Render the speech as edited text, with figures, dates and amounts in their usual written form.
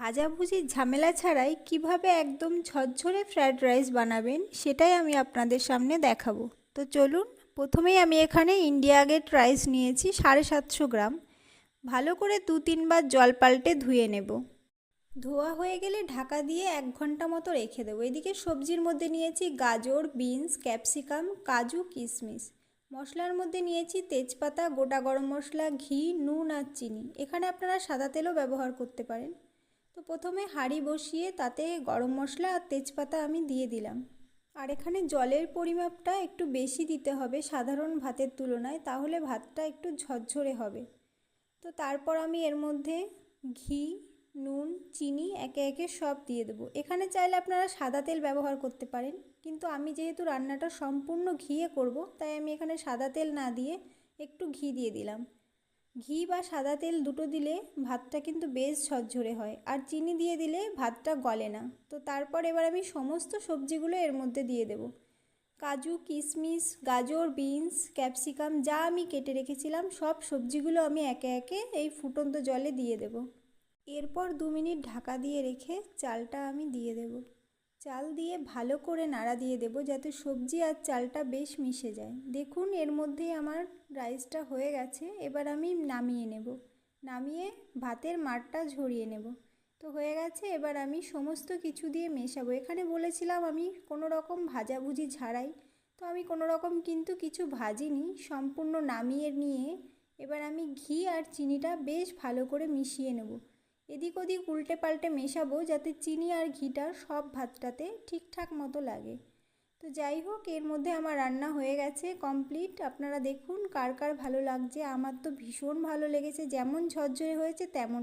ভাজাভুজির ঝামেলা ছাড়াই কিভাবে একদম ঝরঝরে ফ্রায়েড রাইস বানাবেন সেটাই আমি আপনাদের সামনে দেখাবো। তো চলুন, প্রথমেই আমি এখানে ইন্ডিয়া গেট রাইস নিয়েছি 750 গ্রাম। ভালো করে 2-3 বার জল পাল্টে ধুয়ে নেব। ধোয়া হয়ে গেলে ঢাকা দিয়ে 1 ঘন্টা মতো রেখে দেবো। এদিকে সবজির মধ্যে নিয়েছি গাজর, বিনস, ক্যাপসিকাম, কাজু, কিশমিশ। মশলার মধ্যে নিয়েছি তেজপাতা, গোটা গরম মশলা, ঘি, নুন আর চিনি। এখানে আপনারা সাদা তেলও ব্যবহার করতে পারেন। তো প্রথমে হাঁড়ি বসিয়ে তাতে গরম মশলা আর তেজপাতা আমি দিয়ে দিলাম। আর এখানে জলের পরিমাপটা একটু বেশি দিতে হবে সাধারণ ভাতের তুলনায়, তাহলে ভাতটা একটু ঝরঝরে হবে। তো তারপর আমি এর মধ্যে ঘি, নুন, চিনি একে একে সব দিয়ে দেবো। এখানে চাইলে আপনারা সাদা তেল ব্যবহার করতে পারেন, কিন্তু আমি যেহেতু রান্নাটা সম্পূর্ণ ঘিয়ে করব, তাই আমি এখানে সাদা তেল না দিয়ে একটু ঘি দিয়ে দিলাম। ঘি বা সাদা তেল দুটো দিলে ভাতটা কিন্তু বেশ ঝরঝরে হয়, আর চিনি দিয়ে দিলে ভাতটা গলে না। তো তারপর এবার আমি সমস্ত সবজিগুলো এর মধ্যে দিয়ে দেব। কাজু, কিশমিশ, গাজর, বিনস, ক্যাপসিকাম যা আমি কেটে রেখেছিলাম সব সবজিগুলো আমি একে একে এই ফুটন্ত জলে দিয়ে দেব। এরপর 2 মিনিট ঢাকা দিয়ে রেখে চালটা আমি দিয়ে দেব। চাল দিয়ে ভালো করে নাড়া দিয়ে দেব যাতে সবজি আর চালটা বেশ মিশে যায়। দেখুন এর মধ্যেই আমার রাইসটা হয়ে গেছে। এবার আমি নামিয়ে নেব। নামিয়ে ভাতের মাড়টা ঝরিয়ে নেব। তো হয়ে গেছে, এবার আমি সমস্ত কিছু দিয়ে মেশাবো। এখানে বলেছিলাম আমি কোনো রকম ভাজাভুজি ছাড়াই, তো আমি কোনো রকম কিন্তু কিছু ভাজিনি, সম্পূর্ণ নামিয়ে নিয়ে এবার আমি ঘি আর চিনিটা বেশ ভালো করে মিশিয়ে নেব। এদিক ওদিক উল্টে পাল্টে মেশাবো যাতে চিনি আর ঘিটা সব ভাতটাতে ঠিকঠাক মতো লাগে। তো যাই হোক, এর মধ্যে আমার রান্না হয়ে গেছে কমপ্লিট। আপনারা দেখুন কার কার ভালো লাগছে। আমার তো ভীষণ ভালো লেগেছে, যেমন ঝরঝরে হয়েছে তেমন